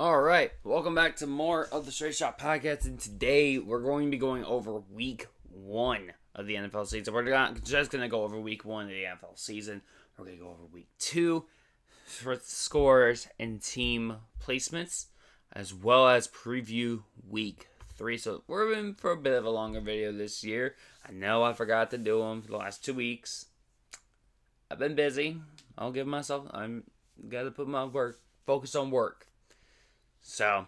Alright, welcome back to more of the Straight Shot Podcast, and today we're going to be going over week 1 of the NFL season. We're not just going to go over week 1 of the NFL season, we're going to go over week 2 for scores and team placements, as well as preview week 3. So we're in for a bit of a longer video this year. I know I forgot to do them for the last 2 weeks. I've been busy. I'll give myself, I'm got to put my focus on work. So,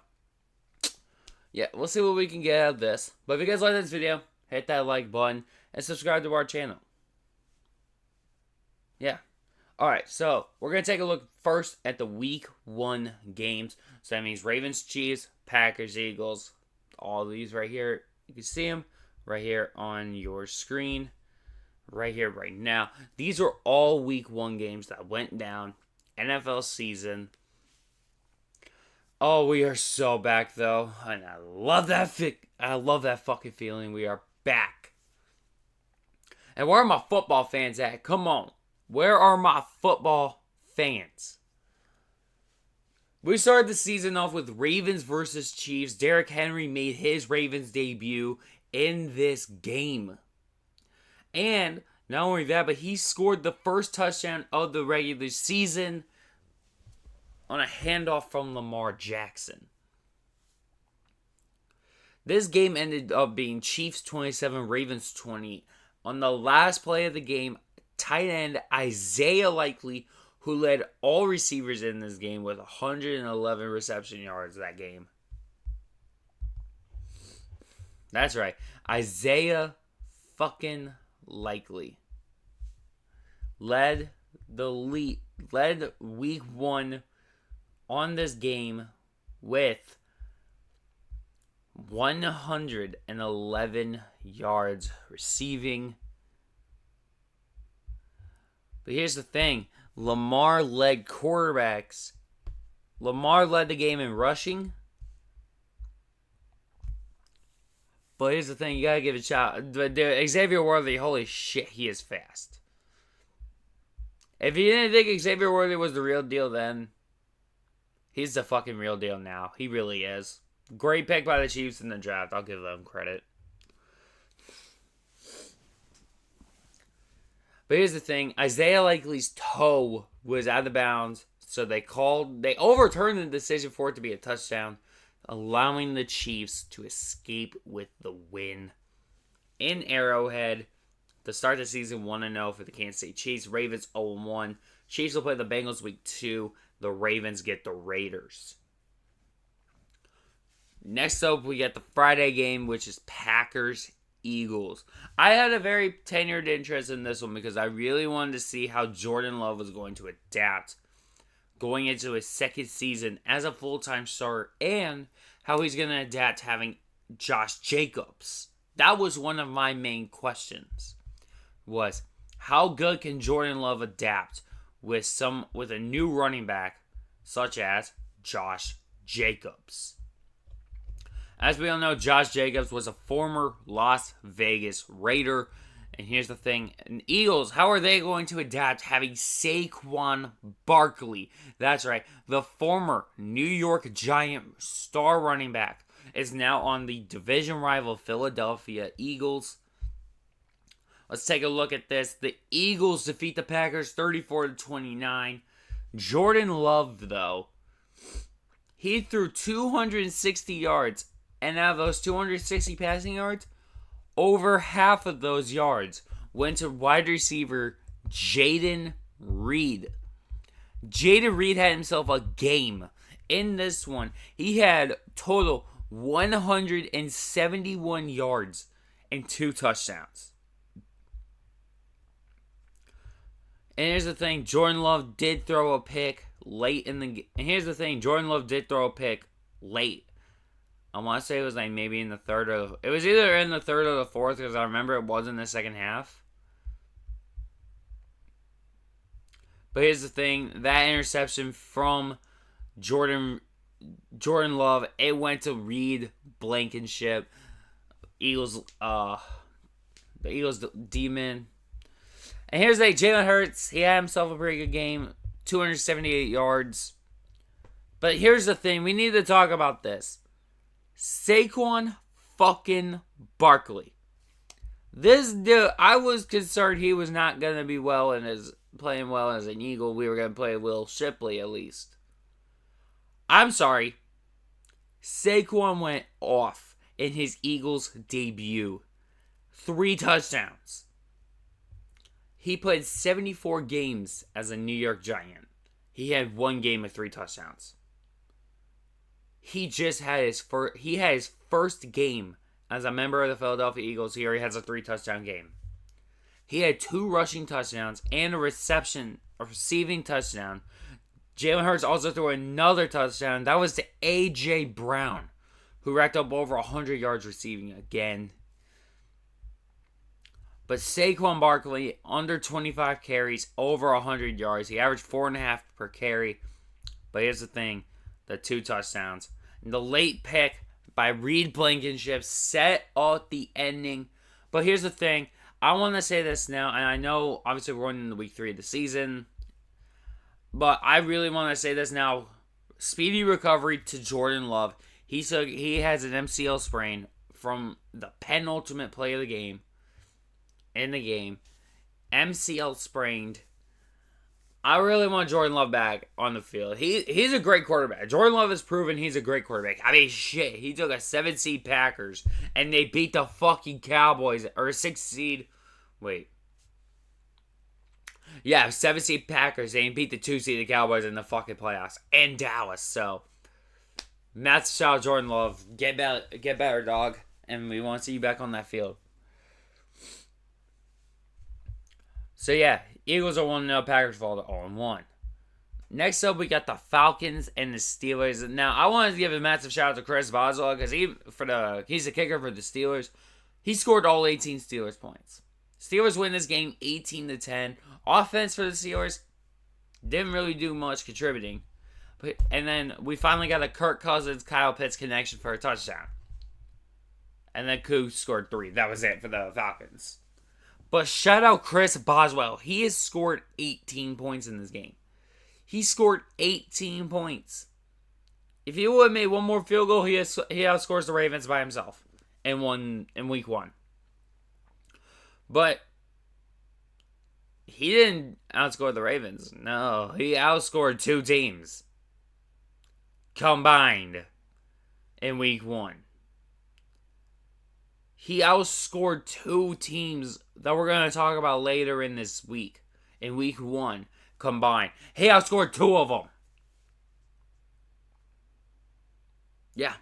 yeah, we'll see what we can get out of this. But if you guys like this video, hit that like button and subscribe to our channel. Yeah. Alright, so we're going to take a look first at the week 1 games. So that means Ravens, Chiefs, Packers, Eagles. All these right here. You can see them right here on your screen. Right here, right now. These are all week 1 games that went down. NFL season. Oh, we are so back, though, and I love that. I love that fucking feeling. We are back. And where are my football fans at? Come on, where are my football fans? We started the season off with Ravens versus Chiefs. Derrick Henry made his Ravens debut in this game, and not only that, but he scored the first touchdown of the regular season on a handoff from Lamar Jackson. This game ended up being Chiefs 27, Ravens 20. On the last play of the game, tight end Isaiah Likely, who led all receivers in this game with 111 reception yards that game. That's right. Isaiah fucking Likely led week 1 on this game with 111 yards receiving. But here's the thing. Lamar led quarterbacks. Lamar led the game in rushing. But here's the thing. You got to give a shout. Xavier Worthy, holy shit, he is fast. If you didn't think Xavier Worthy was the real deal then, he's the fucking real deal now. He really is. Great pick by the Chiefs in the draft. I'll give them credit. But here's the thing. Isaiah Likely's toe was out of bounds. So they overturned the decision for it to be a touchdown, allowing the Chiefs to escape with the win. In Arrowhead, to start the season 1-0 for the Kansas City Chiefs. Ravens 0-1. Chiefs will play the Bengals week 2. The Ravens get the Raiders. Next up, we get the Friday game, which is Packers-Eagles. I had a very tenured interest in this one because I really wanted to see how Jordan Love was going to adapt going into his second season as a full-time starter and how he's going to adapt having Josh Jacobs. That was one of my main questions, was how good can Jordan Love adapt with a new running back such as Josh Jacobs. As we all know, Josh Jacobs was a former Las Vegas Raider. And here's the thing. And Eagles, how are they going to adapt having Saquon Barkley? That's right. The former New York Giant star running back is now on the division rival Philadelphia Eagles. Let's take a look at this. The Eagles defeat the Packers 34-29. Jordan Love, though, he threw 260 yards. And out of those 260 passing yards, over half of those yards went to wide receiver Jaden Reed. Jaden Reed had himself a game in this one. He had total 171 yards and 2 touchdowns. And here's the thing, Jordan Love did throw a pick late in the game. And here's the thing, Jordan Love did throw a pick late. I want to say it was like maybe in the third or... It was either in the third or the fourth because I remember it was in the second half. But here's the thing, that interception from Jordan Love, it went to Reed Blankenship. The Eagles demon. And here's Jalen Hurts. He had himself a pretty good game. 278 yards. But here's the thing. We need to talk about this. Saquon fucking Barkley. This dude, I was concerned he was not going to be playing well as an Eagle. We were going to play Will Shipley at least. I'm sorry. Saquon went off in his Eagles debut. 3 touchdowns. He played 74 games as a New York Giant. He had 1 game with 3 touchdowns. He just had his first game as a member of the Philadelphia Eagles. He already has a 3 touchdown game. He had 2 rushing touchdowns and a receiving touchdown. Jalen Hurts also threw another touchdown. That was to A.J. Brown, who racked up over 100 yards receiving again. But Saquon Barkley, under 25 carries, over 100 yards. He averaged 4.5 per carry. But here's the thing. The 2 touchdowns. And the late pick by Reed Blankenship set up the ending. But here's the thing. I want to say this now. And I know, obviously, we're going into week 3 of the season. But I really want to say this now. Speedy recovery to Jordan Love. He has an MCL sprain from the penultimate play of the game. In the game. MCL sprained. I really want Jordan Love back on the field. He's a great quarterback. Jordan Love has proven he's a great quarterback. I mean, shit. He took a 7-seed Packers, and they beat the fucking Cowboys. Or a 6-seed. Wait. Yeah, 7-seed Packers. They beat the 2-seed Cowboys in the fucking playoffs. And Dallas. So, Matt's shout Jordan Love. Get better, dog. And we want to see you back on that field. So yeah, Eagles are 1-0, Packers fall to 0-1. Next up, we got the Falcons and the Steelers. Now, I wanted to give a massive shout out to Chris Boswell because he's the kicker for the Steelers. He scored all 18 Steelers points. Steelers win this game 18-10. Offense for the Steelers didn't really do much contributing. And then we finally got a Kirk Cousins, Kyle Pitts connection for a touchdown. And then Koo scored 3. That was it for the Falcons. But shout out Chris Boswell. He has scored 18 points in this game. He scored 18 points. If he would have made one more field goal, he outscores the Ravens by himself in week 1. But he didn't outscore the Ravens. No, he outscored 2 teams combined in week 1. He outscored 2 teams that we're going to talk about later in this week. In week 1 combined. He outscored 2 of them. Yeah.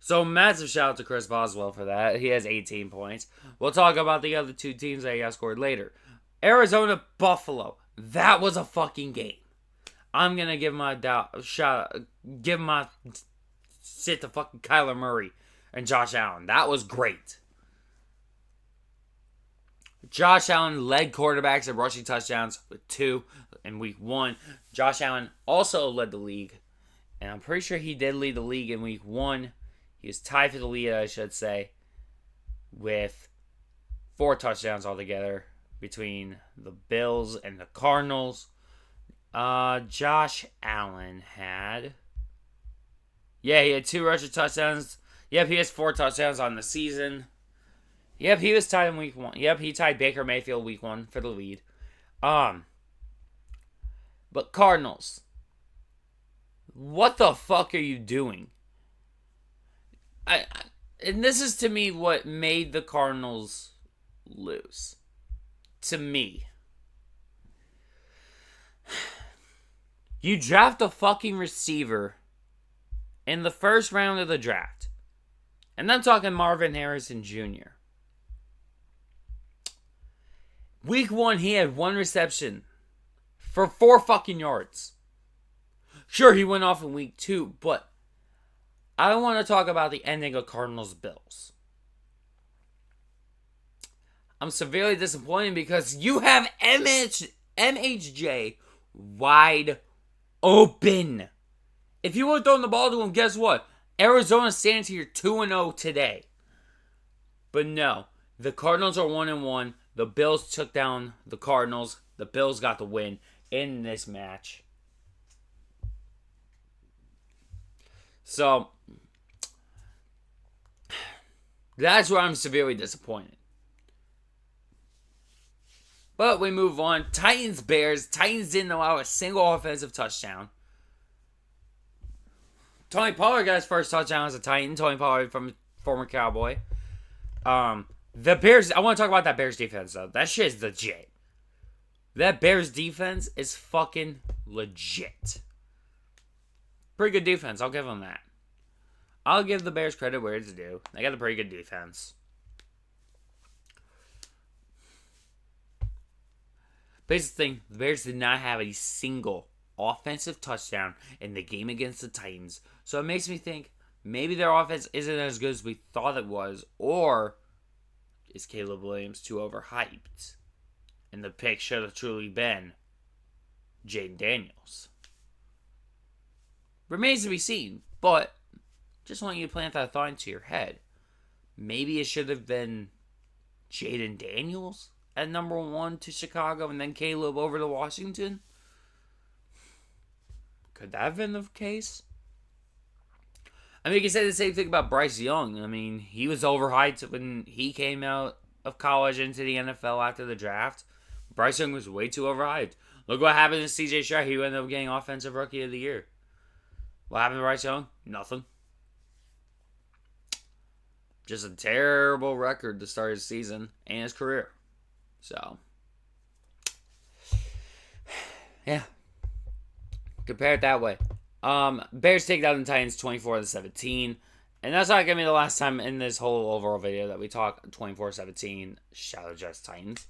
So massive shout out to Chris Boswell for that. He has 18 points. We'll talk about the other 2 teams that he outscored later. Arizona, Buffalo. That was a fucking game. I'm going to give my shit to fucking Kyler Murray and Josh Allen. That was great. Josh Allen led quarterbacks in rushing touchdowns with 2 in week 1. Josh Allen also led the league. And I'm pretty sure he did lead the league in week 1. He was tied for the lead, I should say, with 4 touchdowns altogether between the Bills and the Cardinals. Josh Allen had... Yeah, he had 2 rushing touchdowns. Yep, he has 4 touchdowns on the season. Yep, he was tied in week 1. Yep, he tied Baker Mayfield week 1 for the lead. But Cardinals, what the fuck are you doing? And this is to me what made the Cardinals lose. To me. You draft a fucking receiver in the first round of the draft. And I'm talking Marvin Harrison Jr. Week 1, he had 1 reception for 4 fucking yards. Sure, he went off in week 2, but I want to talk about the ending of Cardinals-Bills. I'm severely disappointed because you have MHJ wide open. If you would have thrown the ball to him, guess what? Arizona stands here 2-0 today. But no, the Cardinals are 1-1. The Bills took down the Cardinals. The Bills got the win in this match. So that's where I'm severely disappointed. But we move on. Titans, Bears. Titans didn't allow a single offensive touchdown. Tony Pollard got his first touchdown as a Titan. Tony Pollard from former Cowboy. The Bears, I want to talk about that Bears defense, though. That shit is legit. That Bears defense is fucking legit. Pretty good defense. I'll give them that. I'll give the Bears credit where it's due. They got a pretty good defense. But here's the thing. The Bears did not have a single offensive touchdown in the game against the Titans. So it makes me think maybe their offense isn't as good as we thought it was. Or is Caleb Williams too overhyped? And the pick should have truly been Jaden Daniels. Remains to be seen. But just want you to plant that thought into your head. Maybe it should have been Jaden Daniels at number 1 to Chicago and then Caleb over to Washington. Could that have been the case? I mean, you can say the same thing about Bryce Young. I mean, he was overhyped when he came out of college into the NFL after the draft. Bryce Young was way too overhyped. Look what happened to C.J. Stroud. He ended up getting Offensive Rookie of the Year. What happened to Bryce Young? Nothing. Just a terrible record to start his season and his career. So, yeah. Compare it that way. Bears take down the Titans 24-17. And that's not going to be the last time in this whole overall video that we talk 24-17. Shout out just Titans.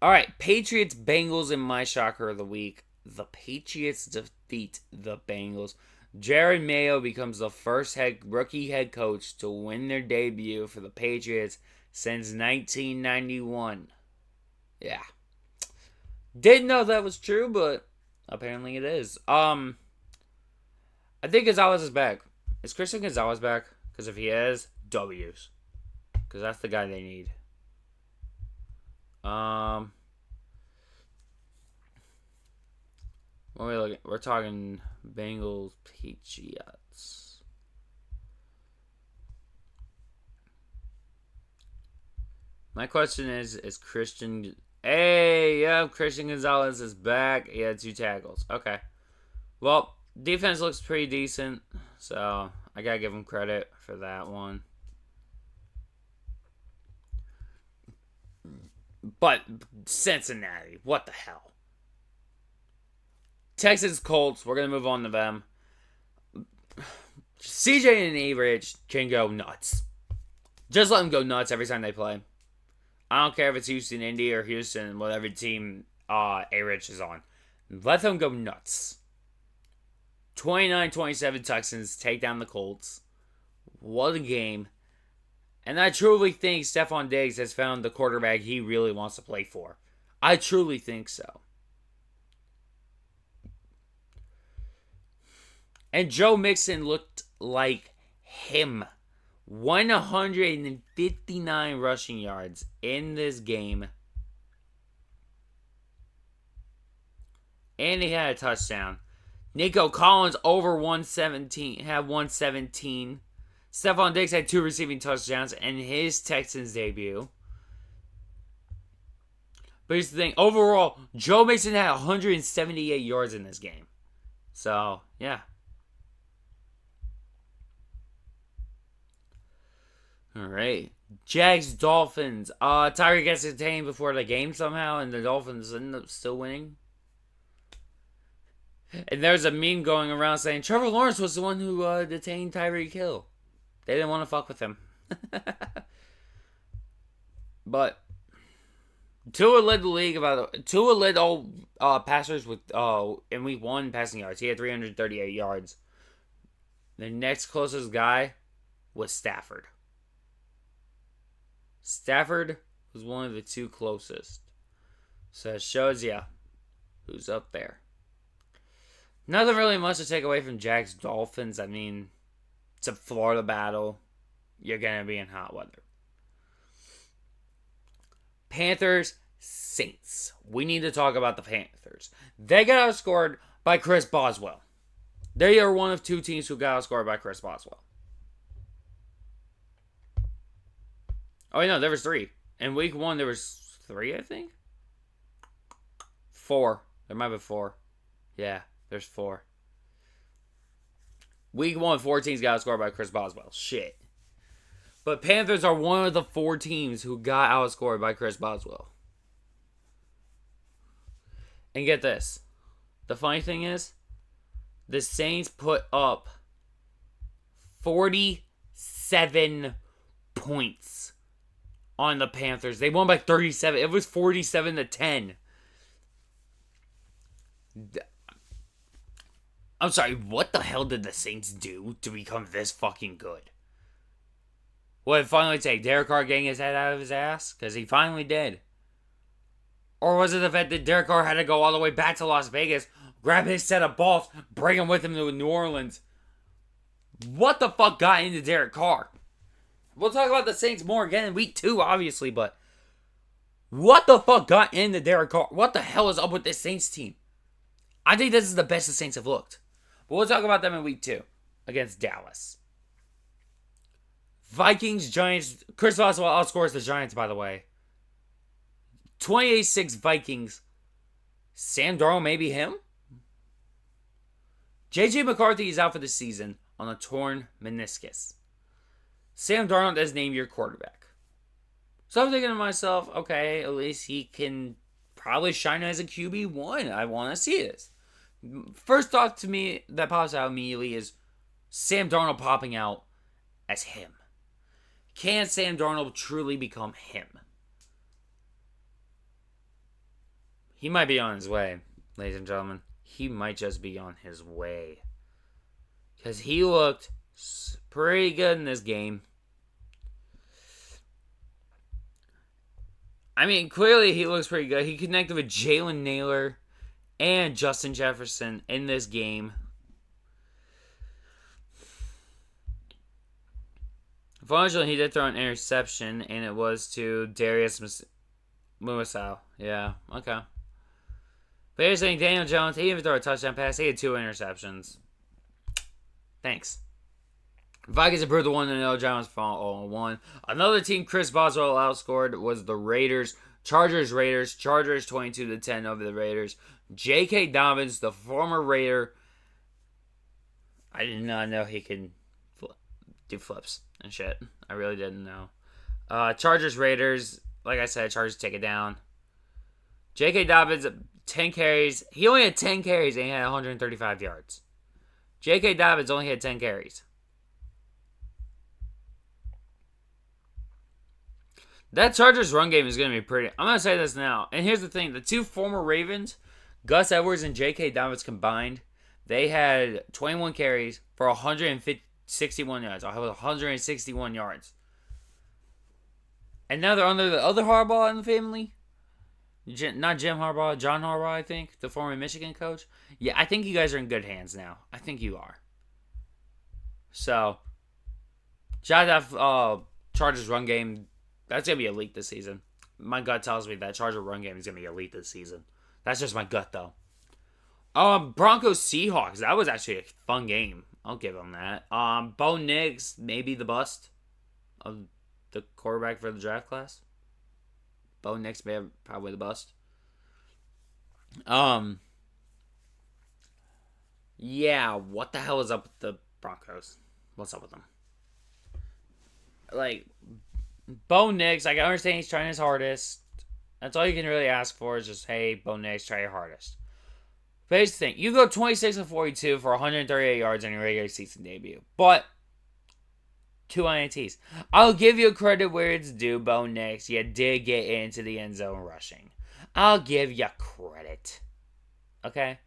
Alright, Patriots, Bengals in my shocker of the week. The Patriots defeat the Bengals. Jared Mayo becomes the first rookie head coach to win their debut for the Patriots since 1991. Yeah. Didn't know that was true, but apparently it is. I think Gonzalez is back. Is Christian Gonzalez back? Because if he is, W's. Because that's the guy they need. What are we looking? We're talking Bengals, Patriots. My question is Christian... Hey, yeah, Christian Gonzalez is back. He had 2 tackles. Okay. Well, defense looks pretty decent, so I gotta give him credit for that one. But Cincinnati, what the hell? Texans, Colts, we're gonna move on to them. CJ and A-Rich can go nuts. Just let them go nuts every time they play. I don't care if it's Houston, Indy, or Houston, whatever team A-Rich is on. Let them go nuts. 29-27 Texans take down the Colts. What a game. And I truly think Stephon Diggs has found the quarterback he really wants to play for. I truly think so. And Joe Mixon looked like him. 159 rushing yards in this game. And he had a touchdown. Nico Collins over 117. Had 117. Stephon Diggs had 2 receiving touchdowns in his Texans debut. But here's the thing. Overall, Joe Mixon had 178 yards in this game. So, yeah. Alright. Jags, Dolphins. Tyreek gets detained before the game somehow, and the Dolphins end up still winning. And there's a meme going around saying Trevor Lawrence was the one who detained Tyreek Hill. They didn't want to fuck with him. But Tua led the league Tua led all passers with in week 1 passing yards. He had 338 yards. The next closest guy was Stafford. Stafford was one of the 2 closest. So it shows you who's up there. Nothing really much to take away from Jags Dolphins. I mean, it's a Florida battle. You're going to be in hot weather. Panthers, Saints. We need to talk about the Panthers. They got outscored by Chris Boswell. They are one of two teams who got outscored by Chris Boswell. Oh, wait, no, there was three. In week 1, there was 3, I think? 4. There might be 4. Yeah, there's 4. Week 1, 4 teams got outscored by Chris Boswell. Shit. But Panthers are one of the 4 teams who got outscored by Chris Boswell. And get this. The funny thing is, the Saints put up 47 points on the Panthers. They won by 37. It was 47-10. I'm sorry, what the hell did the Saints do to become this fucking good? What did it finally take? Derek Carr getting his head out of his ass? Because he finally did. Or was it the fact that Derek Carr had to go all the way back to Las Vegas, grab his set of balls, bring him with him to New Orleans? What the fuck got into Derek Carr? We'll talk about the Saints more again in week 2, obviously, but what the fuck got into Derek Carr? What the hell is up with this Saints team? I think this is the best the Saints have looked. But we'll talk about them in week 2 against Dallas. Vikings, Giants. Chris Boswell outscores the Giants, by the way. 28-6 Vikings. Sam Darnold, maybe him? J.J. McCarthy is out for the season on a torn meniscus. Sam Darnold is named your quarterback. So I'm thinking to myself, okay, at least he can probably shine as a QB1. I want to see this. First thought to me that pops out immediately is Sam Darnold popping out as him. Can Sam Darnold truly become him? He might be on his way, ladies and gentlemen. He might just be on his way. Because he looked pretty good in this game. I mean, clearly he looks pretty good. He connected with Jalen Naylor and Justin Jefferson in this game. Unfortunately, he did throw an interception, and it was to Darius Muasau. Yeah, okay. But here's the thing, Daniel Jones, he didn't even throw a touchdown pass. He had 2 interceptions. Thanks. Vikings improved to 1-0. Giants fall 0-1. Another team Chris Boswell outscored was the Raiders. Chargers. Chargers 22-10 over the Raiders. J.K. Dobbins, the former Raider. I did not know he could do flips and shit. I really didn't know. Chargers. Like I said, Chargers take it down. J.K. Dobbins, 10 carries. He only had 10 carries and he had 135 yards. J.K. Dobbins only had 10 carries. That Chargers run game is going to be pretty. I'm going to say this now. And here's the thing. The 2 former Ravens, Gus Edwards and J.K. Dobbins combined, they had 21 carries for 161 yards. I have 161 yards. And now they're under the other Harbaugh in the family. Not Jim Harbaugh, John Harbaugh, I think, the former Michigan coach. Yeah, I think you guys are in good hands now. I think you are. So, shout out Chargers run game. That's going to be elite this season. My gut tells me that Charger run game is going to be elite this season. That's just my gut, though. Broncos Seahawks. That was actually a fun game. I'll give them that. Bo Nix, maybe the bust of the quarterback for the draft class. Bo Nix may have probably the bust. Yeah, what the hell is up with the Broncos? What's up with them? Like, Bo Nix, I understand he's trying his hardest. That's all you can really ask for is just, hey, Bo Nix, try your hardest. But here's the thing. You go 26-42 for 138 yards on your regular season debut. But 2 INTs. I'll give you credit where it's due, Bo Nix. You did get into the end zone rushing. I'll give you credit. Okay?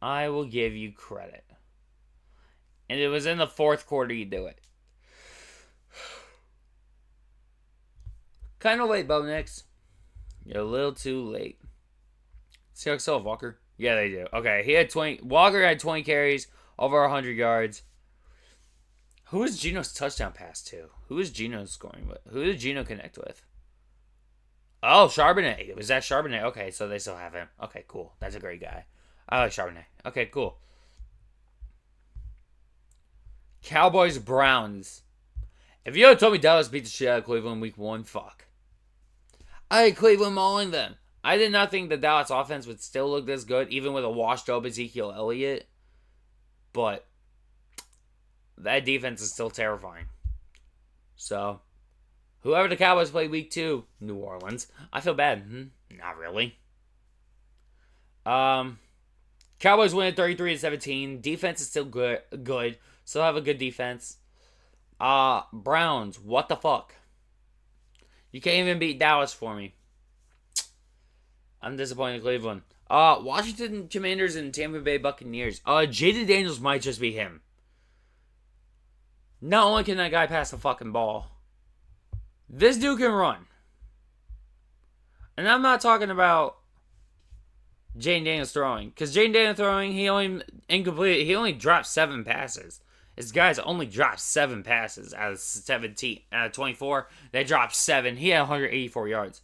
I will give you credit. And it was in the 4th quarter you do it. Kind of late, Bo Nix. You're a little too late. Seahawks still have Walker? Yeah, they do. Okay, he had 20. Walker had 20 carries, over 100 yards. Who was Geno's touchdown pass to? Who is Geno scoring with? Who did Geno connect with? Oh, Charbonnet. Was that Charbonnet? Okay, so they still have him. Okay, cool. That's a great guy. I like Charbonnet. Okay, cool. Cowboys, Browns. If you had told me Dallas beat the shit out of Cleveland week 1, fuck. I had Cleveland mauling them. I did not think the Dallas offense would still look this good, even with a washed up Ezekiel Elliott. But that defense is still terrifying. So, whoever the Cowboys play week 2, New Orleans. I feel bad. Not really. Cowboys win at 33-17. Defense is still good. Still have a good defense. Browns, what the fuck? You can't even beat Dallas for me. I'm disappointed in Cleveland. Washington Commanders and Tampa Bay Buccaneers. Jaden Daniels might just be him. Not only can that guy pass the fucking ball, this dude can run. And I'm not talking about Jaden Daniels throwing. Because Jaden Daniels throwing, he only dropped 7 passes. His guys only dropped 7 passes out of 17, out of 24. They dropped 7. He had 184 yards.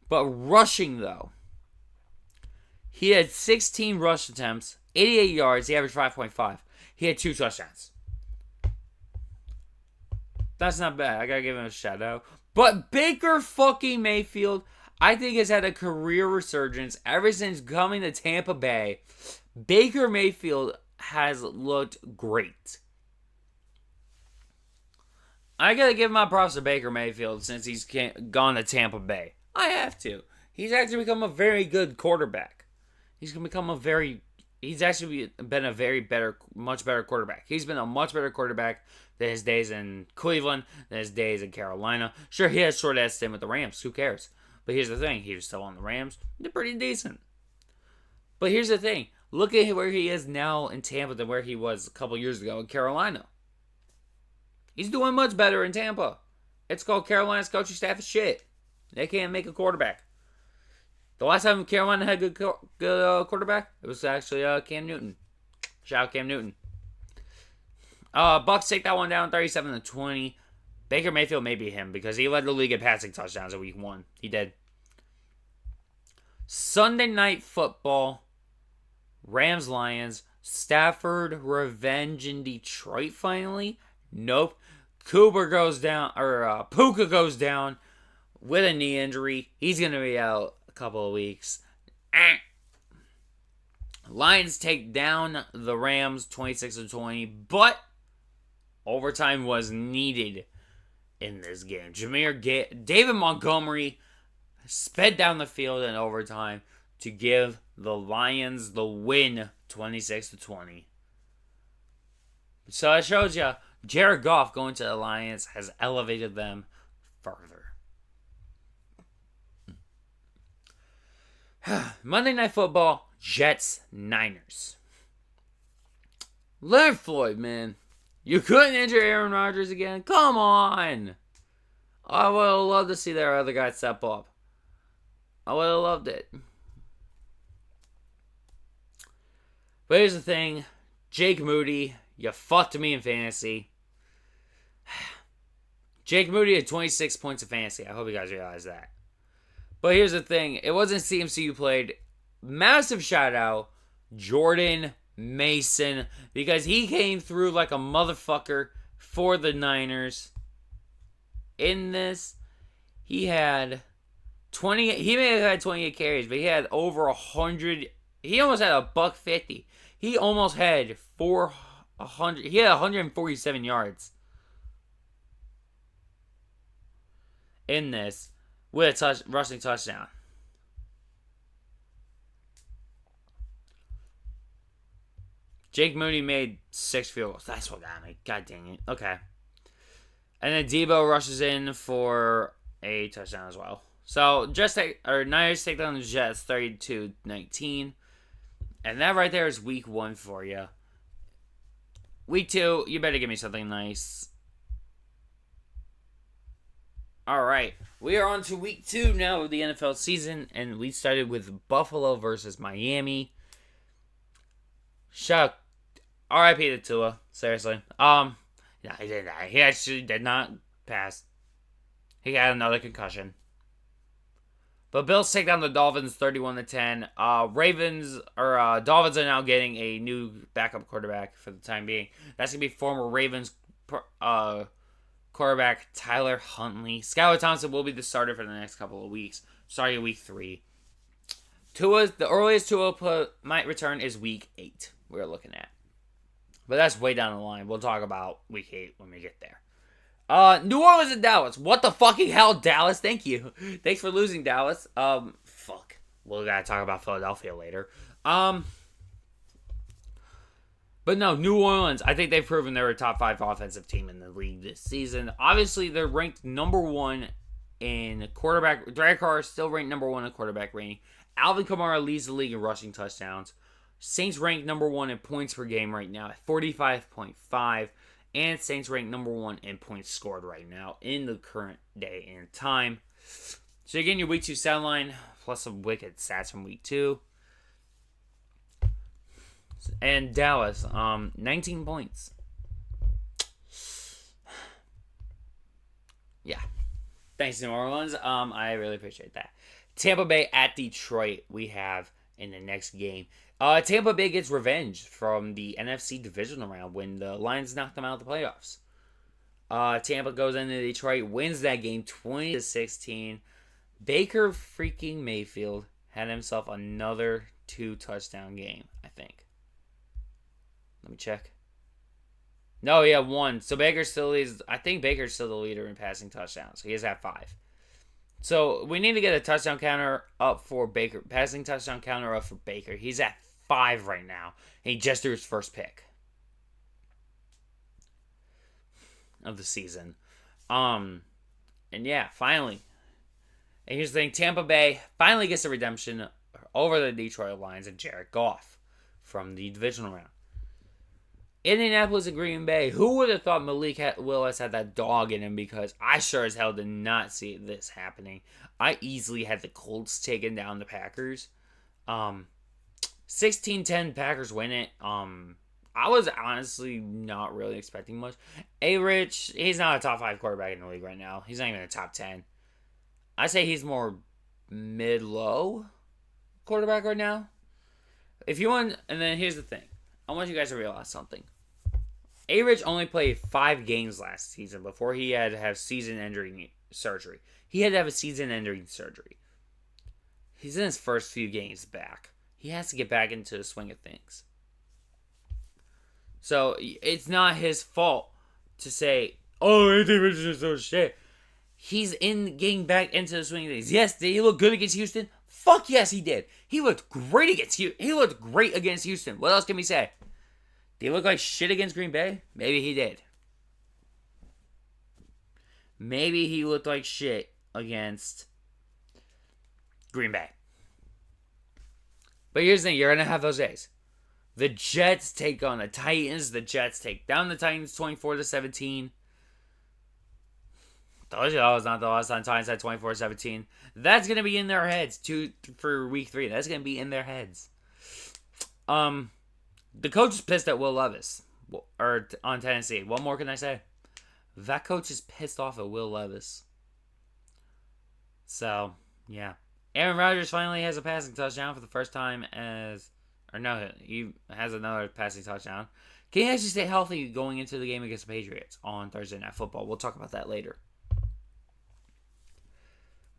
But rushing, though, he had 16 rush attempts, 88 yards. He averaged 5.5. He had 2 touchdowns. That's not bad. I gotta give him a shout out. But Baker fucking Mayfield, I think, has had a career resurgence ever since coming to Tampa Bay. Baker Mayfield has looked great. I gotta give my props to Baker Mayfield since he's gone to Tampa Bay. I have to. He's actually become a very good quarterback. He's actually been a much better quarterback. He's been a much better quarterback than his days in Cleveland, than his days in Carolina. Sure, he has short-ass stint with the Rams. Who cares? But here's the thing. He was still on the Rams. They're pretty decent. But here's the thing. Look at where he is now in Tampa than where he was a couple years ago in Carolina. He's doing much better in Tampa. It's called Carolina's coaching staff is shit. They can't make a quarterback. The last time Carolina had a good quarterback, it was actually Cam Newton. Shout out Cam Newton. Bucks take that one down 37-20. Baker Mayfield may be him because he led the league in passing touchdowns in week 1. He did. Sunday Night Football. Rams-Lions. Stafford revenge in Detroit finally? Nope. Puka goes down with a knee injury. He's going to be out a couple of weeks. Lions take down the Rams 26-20, but overtime was needed in this game. David Montgomery sped down the field in overtime to give the Lions the win 26-20. So it shows you Jared Goff going to the Lions has elevated them further. Monday Night Football, Jets, Niners. Leonard Floyd, man. You couldn't injure Aaron Rodgers again? Come on. I would have loved to see that other guy step up. I would have loved it. But here's the thing. Jake Moody, you fucked me in fantasy. Jake Moody had 26 points of fantasy. I hope you guys realize that. But here's the thing. It wasn't CMC who played. Massive shout out, Jordan Mason. Because he came through like a motherfucker for the Niners. In this, he had 20. He may have had 28 carries, but he had over 100. He almost had $150. He almost had 400. He had 147 yards in this with a rushing touchdown. Jake Moody made 6 field goals. That's what got me. God dang it. Okay. And then Debo rushes in for a touchdown as well. So Niners take down the Jets 32-19. And that right there is week 1 for you. Week 2, you better give me something nice. Alright, we are on to week 2 now of the NFL season, and we started with Buffalo versus Miami. Shout RIP to Tua, seriously. No, he didn't die. He actually did not pass. He had another concussion. But Bills take down the Dolphins 31-10. Dolphins are now getting a new backup quarterback for the time being. That's going to be former Ravens quarterback Tyler Huntley. Skylar Thompson will be the starter for the next couple of weeks, starting week 3. The earliest Tua might return is week 8. We're looking at, but that's way down the line. We'll talk about week 8 when we get there. New Orleans and Dallas. What the fucking hell, Dallas? Thank you. Thanks for losing, Dallas. Fuck. We'll gotta talk about Philadelphia later. But no, New Orleans, I think they've proven they're a top 5 offensive team in the league this season. Obviously, they're ranked number 1 in quarterback. Derek Carr is still ranked number 1 in quarterback rating. Alvin Kamara leads the league in rushing touchdowns. Saints ranked number 1 in points per game right now at 45.5. And Saints ranked number 1 in points scored right now in the current day and time. So again, your week 2 sound line plus some wicked stats from week 2. And Dallas, 19 points. Yeah. Thanks, New Orleans. I really appreciate that. Tampa Bay at Detroit we have in the next game. Tampa Bay gets revenge from the NFC divisional round when the Lions knocked them out of the playoffs. Tampa goes into Detroit, wins that game 20-16. Baker freaking Mayfield had himself another 2-touchdown game, I think. Let me check. No, he had 1. So Baker's still leads. I think Baker's still the leader in passing touchdowns. He is at 5. So we need to get a touchdown counter up for Baker. Passing touchdown counter up for Baker. He's at 5 right now. And he just threw his first pick of the season. And yeah, finally. And here's the thing. Tampa Bay finally gets a redemption over the Detroit Lions and Jared Goff from the divisional round. Indianapolis and Green Bay. Who would have thought Malik Willis had that dog in him? Because I sure as hell did not see this happening. I easily had the Colts taking down the Packers. 16-10 Packers win it. I was honestly not really expecting much. A-Rich, he's not a top 5 quarterback in the league right now. He's not even a top 10. I say he's more mid-low quarterback right now. If you want, and then here's the thing. I want you guys to realize something. A-Rich only played 5 games last season before he had to have season-ending surgery. He had to have a season-ending surgery. He's in his first few games back. He has to get back into the swing of things. So, it's not his fault to say, oh, A-Rich is just so shit. He's getting back into the swing of things. Yes, did he look good against Houston? Fuck yes, he did. He looked great against Houston. He looked great against Houston. What else can we say? Did he look like shit against Green Bay? Maybe he did. Maybe he looked like shit against Green Bay. But here's the thing. You're going to have those days. The Jets take on the Titans. The Jets take down the Titans 24-17. Told you that was not the last time Titans had 24-17. That's going to be in their heads for week 3. That's going to be in their heads. The coach is pissed at Will Levis on Tennessee. What more can I say? That coach is pissed off at Will Levis. So, yeah. Aaron Rodgers finally has a passing touchdown for the first time he has another passing touchdown. Can he actually stay healthy going into the game against the Patriots on Thursday Night Football? We'll talk about that later.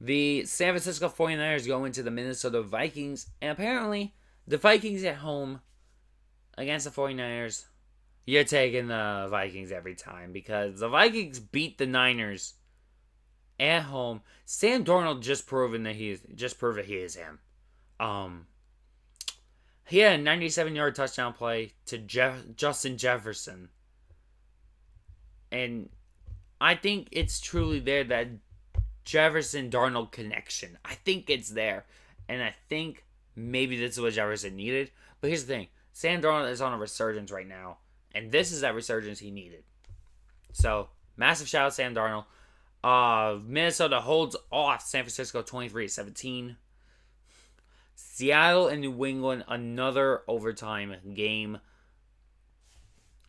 The San Francisco 49ers go into the Minnesota Vikings. And apparently, the Vikings at home against the 49ers, you're taking the Vikings every time. Because the Vikings beat the Niners at home. Sam Darnold just proved that he is him. He had a 97-yard touchdown play to Justin Jefferson. And I think it's truly there, that Jefferson-Darnold connection. I think it's there. And I think maybe this is what Jefferson needed. But here's the thing. Sam Darnold is on a resurgence right now. And this is that resurgence he needed. So, massive shout out to Sam Darnold. Minnesota holds off San Francisco 23-17. Seattle and New England, another overtime game.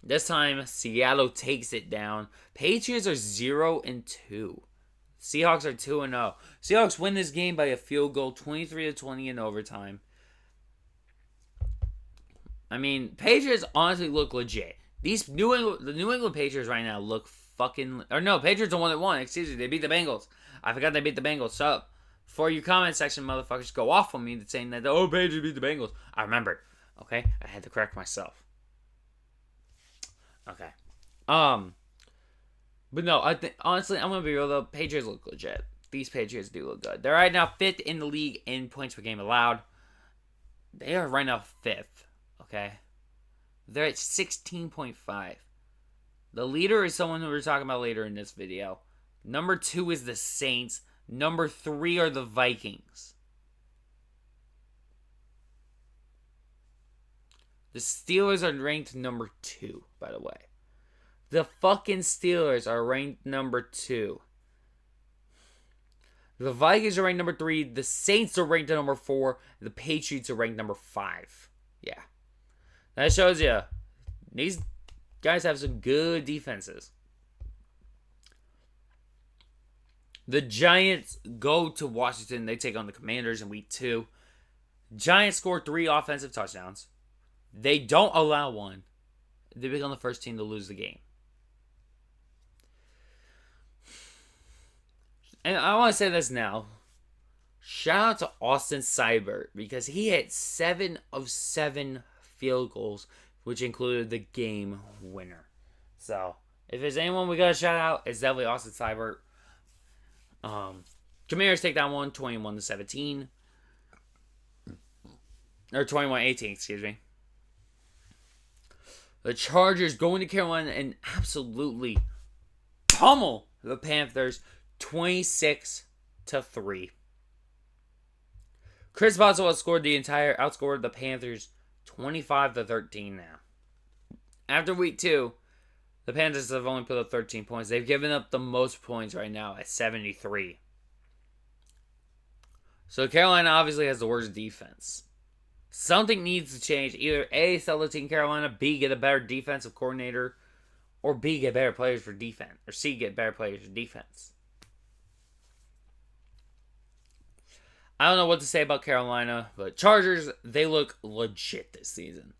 This time, Seattle takes it down. Patriots are 0-2. Seahawks are 2-0. Seahawks win this game by a field goal, 23-20 in overtime. I mean, Patriots honestly look legit. The New England Patriots right now look fucking. Or no, Patriots are the one that won. Excuse me, they beat the Bengals. I forgot they beat the Bengals. So, for your comment section, motherfuckers, go off on me saying that Patriots beat the Bengals. I remembered. Okay, I had to correct myself. Okay. But no, I think honestly, I'm gonna be real though. Patriots look legit. These Patriots do look good. They're right now 5th in the league in points per game allowed. They are right now 5th. Okay. They're at 16.5. The leader is someone who we're talking about later in this video. Number 2 is the Saints. Number 3 are the Vikings. The Steelers are ranked number 2, by the way. The fucking Steelers are ranked number 2. The Vikings are ranked number 3. The Saints are ranked number 4. The Patriots are ranked number 5. Yeah. That shows you. These guys have some good defenses. The Giants go to Washington. They take on the Commanders in week 2. Giants score 3 offensive touchdowns. They don't allow one. They become the first team to lose the game. And I want to say this now. Shout out to Austin Seibert because he hit 7 of 7 field goals, which included the game winner. So, if there's anyone we got to shout out, it's definitely Austin Seibert. Commanders take that one 21-17. Or 21-18, excuse me. The Chargers go into Carolina and absolutely pummel the Panthers 26-3. Chris Boswell outscored the Panthers 25-13 now. After week 2, the Panthers have only put up 13 points. They've given up the most points right now at 73. So Carolina obviously has the worst defense. Something needs to change. Either A, sell the team Carolina, B, get a better defensive coordinator, or B, get better players for defense, or C, get better players for defense. I don't know what to say about Carolina, but Chargers, they look legit this season.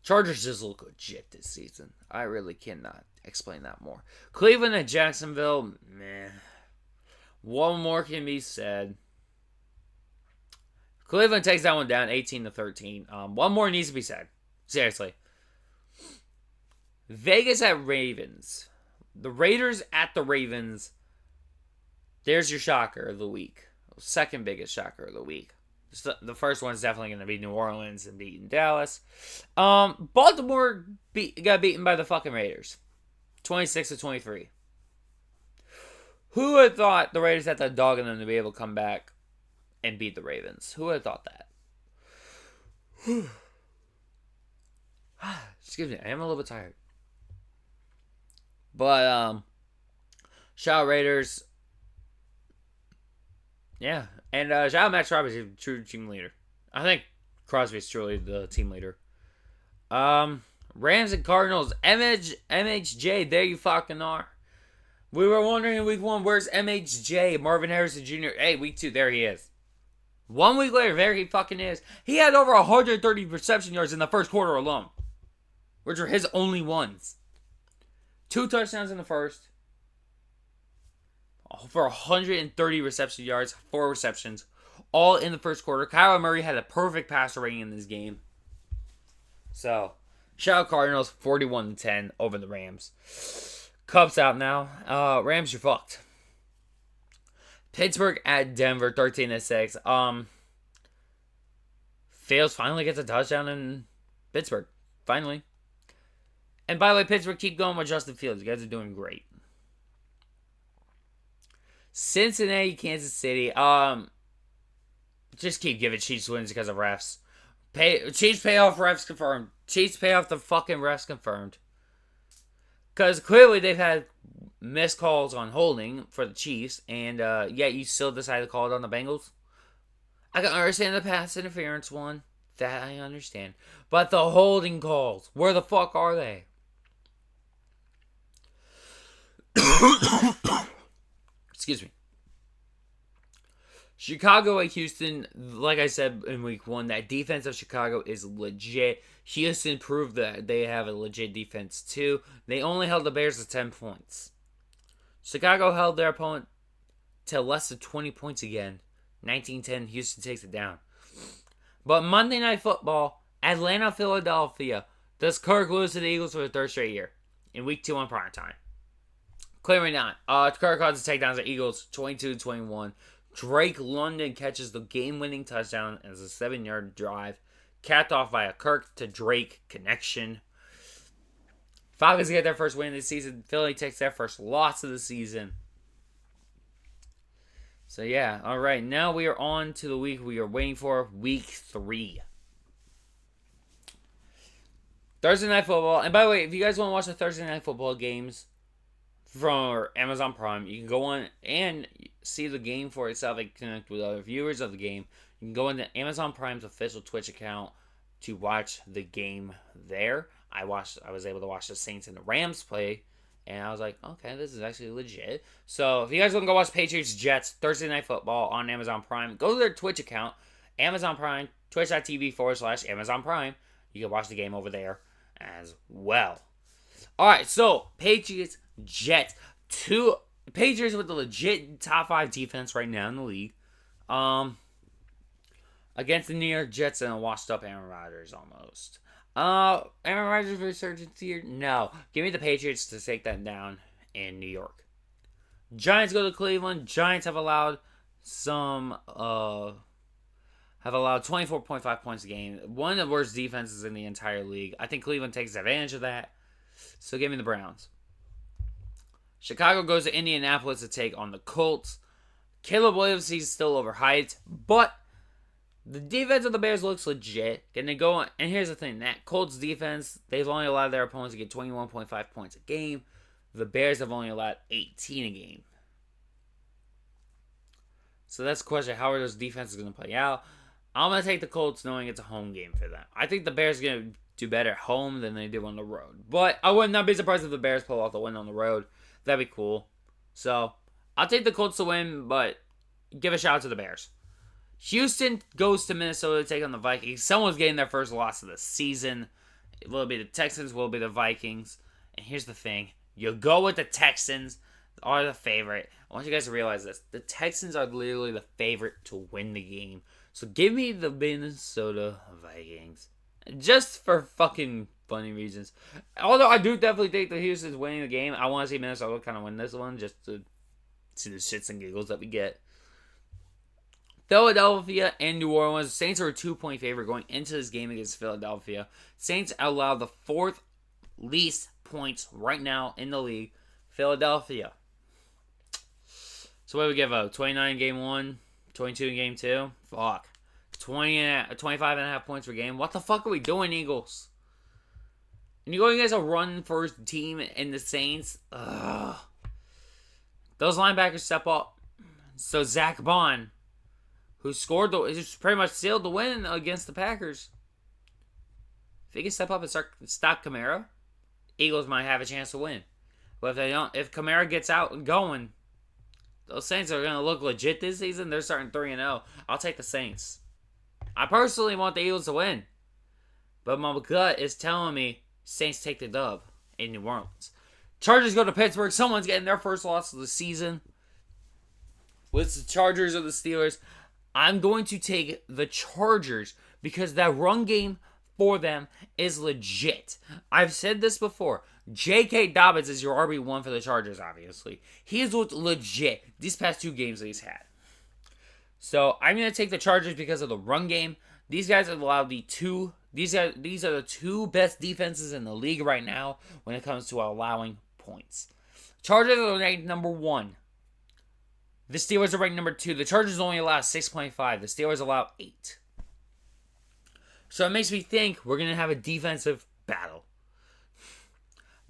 Chargers just look legit this season. I really cannot explain that more. Cleveland and Jacksonville, meh. One more can be said. Cleveland takes that one down 18-13. One more needs to be said. Seriously. Vegas at Ravens. The Raiders at the Ravens. There's your shocker of the week. Second biggest shocker of the week. The first one's definitely going to be New Orleans and beating Dallas. Baltimore got beaten by the fucking Raiders. 26-23. Who would have thought the Raiders had that dog in them to be able to come back and beat the Ravens? Who would have thought that? Excuse me, I am a little bit tired. But, shout out Raiders. Yeah, and shout out Max Crosby, he's a true team leader. I think Crosby is truly the team leader. Rams and Cardinals. MHJ, there you fucking are. We were wondering in week 1, where's MHJ? Marvin Harrison Jr. Hey, week 2, there he is. 1 week later, there he fucking is. He had over 130 reception yards in the first quarter alone, which were his only ones. 2 touchdowns in the first. For 130 reception yards, 4 receptions, all in the first quarter. Kyler Murray had a perfect passer rating in this game. So, shout out Cardinals, 41-10 over the Rams. Cubs out now. Rams, you're fucked. Pittsburgh at Denver, 13-6. Fields finally gets a touchdown in Pittsburgh. Finally. And by the way, Pittsburgh, keep going with Justin Fields. You guys are doing great. Cincinnati, Kansas City. Just keep giving Chiefs wins because of refs. Chiefs pay off refs confirmed. Chiefs pay off the fucking refs confirmed. Because clearly they've had missed calls on holding for the Chiefs, and yet you still decided to call it on the Bengals. I can understand the pass interference one. That I understand. But the holding calls, where the fuck are they? Excuse me. Chicago at Houston, like I said in week 1, that defense of Chicago is legit. Houston proved that they have a legit defense too. They only held the Bears to 10 points. Chicago held their opponent to less than 20 points again. 19-10, Houston takes it down. But Monday Night Football, Atlanta, Philadelphia. Does Kirk lose to the Eagles for the third straight year? In week 2 on primetime. Clearly not. Kirk causes the takedowns of Eagles 22-21. Drake London catches the game-winning touchdown as a 7-yard drive. Capped off by a Kirk to Drake connection. Falcons get their first win of the season. Philly takes their first loss of the season. So yeah, alright. Now we are on to the week we are waiting for. Week 3. Thursday Night Football. And by the way, if you guys want to watch the Thursday Night Football games from Amazon Prime, you can go on and see the game for itself and connect with other viewers of the game. You can go into Amazon Prime's official Twitch account to watch the game there. I was able to watch the Saints and the Rams play, and I was like, okay, this is actually legit. So if you guys want to go watch Patriots Jets Thursday Night Football on Amazon Prime, go to their Twitch account, Amazon Prime, twitch.tv/Amazon Prime. You can watch the game over there as well. Alright, so Patriots Jets. Patriots with the legit top 5 defense right now in the league. Against the New York Jets and a washed up Aaron Rodgers almost. Aaron Rodgers resurgence here? No. Give me the Patriots to take that down in New York. Giants go to Cleveland. Giants have allowed 24.5 points a game. One of the worst defenses in the entire league. I think Cleveland takes advantage of that. So give me the Browns. Chicago goes to Indianapolis to take on the Colts. Caleb Williams, he's still overhyped, but the defense of the Bears looks legit. Can they go on? And here's the thing, that Colts defense, they've only allowed their opponents to get 21.5 points a game. The Bears have only allowed 18 a game. So that's the question, how are those defenses going to play out? I'm going to take the Colts knowing it's a home game for them. I think the Bears are going to do better at home than they do on the road. But I would not be surprised if the Bears pull off the win on the road. That'd be cool. So, I'll take the Colts to win, but give a shout out to the Bears. Houston goes to Minnesota to take on the Vikings. Someone's getting their first loss of the season. It will be the Texans, will be the Vikings. And here's the thing. You go with the Texans, are the favorite. I want you guys to realize this. The Texans are literally the favorite to win the game. So give me the Minnesota Vikings. Just for fucking funny reasons. Although I do definitely think the Houston's winning the game. I want to see Minnesota kind of win this one just to see the shits and giggles that we get. Philadelphia and New Orleans. Saints are a 2-point favorite going into this game against Philadelphia. Saints allow the 4th least points right now in the league. Philadelphia. So what do we give out? 29 game 1, 22 in game 2? Fuck. 25.5 points per game. What the fuck are we doing, Eagles? And you're going against a run-first team in the Saints? Ugh. Those linebackers step up. So Zach Bond, who just pretty much sealed the win against the Packers. If he can step up and stop Kamara, Eagles might have a chance to win. But if they don't, if Kamara gets out and going, those Saints are going to look legit this season. They're starting 3-0. I'll take the Saints. I personally want the Eagles to win. But my gut is telling me Saints take the dub in New Orleans. Chargers go to Pittsburgh. Someone's getting their first loss of the season. With the Chargers or the Steelers, I'm going to take the Chargers because that run game for them is legit. I've said this before. J.K. Dobbins is your RB1 for the Chargers, obviously. He has looked legit these past 2 games that he's had. So I'm going to take the Chargers because of the run game. These guys have allowed these are the 2 best defenses in the league right now when it comes to allowing points. Chargers are ranked number 1. The Steelers are ranked number 2. The Chargers only allow 6.5. The Steelers allow 8. So it makes me think we're going to have a defensive battle.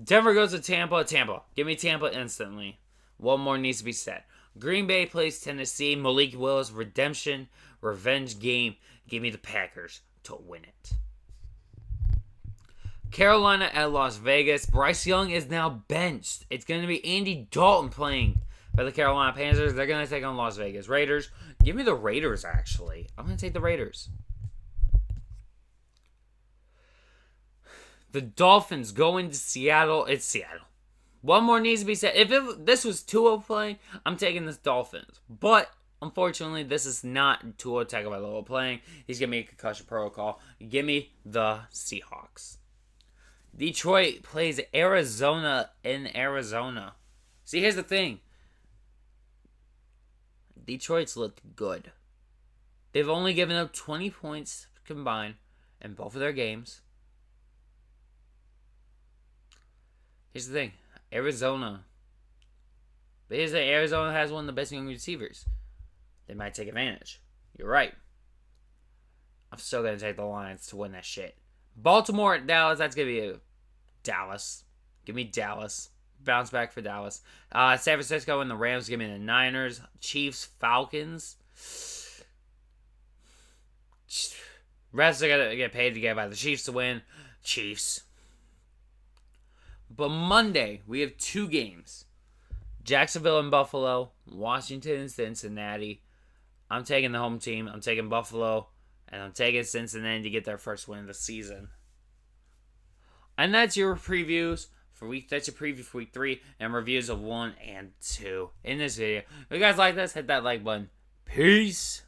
Denver goes to Tampa. Tampa. Give me Tampa instantly. One more needs to be said. Green Bay plays Tennessee. Malik Willis, redemption, revenge game. Give me the Packers to win it. Carolina at Las Vegas. Bryce Young is now benched. It's going to be Andy Dalton playing for the Carolina Panthers. They're going to take on Las Vegas Raiders. Give me the Raiders, actually. I'm going to take the Raiders. The Dolphins go into Seattle. It's Seattle. One more needs to be said. If this was Tua playing, I'm taking this Dolphins. But unfortunately, this is not Tua Tagovailoa playing. He's gonna be a concussion protocol. Give me the Seahawks. Detroit plays Arizona in Arizona. See, here's the thing. Detroit's looked good. They've only given up 20 points combined in both of their games. Here's the thing. Arizona has one of the best young receivers. They might take advantage. You're right. I'm still going to take the Lions to win that shit. Baltimore at Dallas, that's going to be a Dallas. Give me Dallas. Bounce back for Dallas. San Francisco and the Rams, give me the Niners. Chiefs, Falcons. Rest are going to get paid to get by the Chiefs to win. Chiefs. But Monday, we have 2 games. Jacksonville and Buffalo. Washington and Cincinnati. I'm taking the home team. I'm taking Buffalo. And I'm taking Cincinnati to get their first win of the season. And that's your previews for that's your preview for week 3 and reviews of 1 and 2 in this video. If you guys like this, hit that like button. Peace.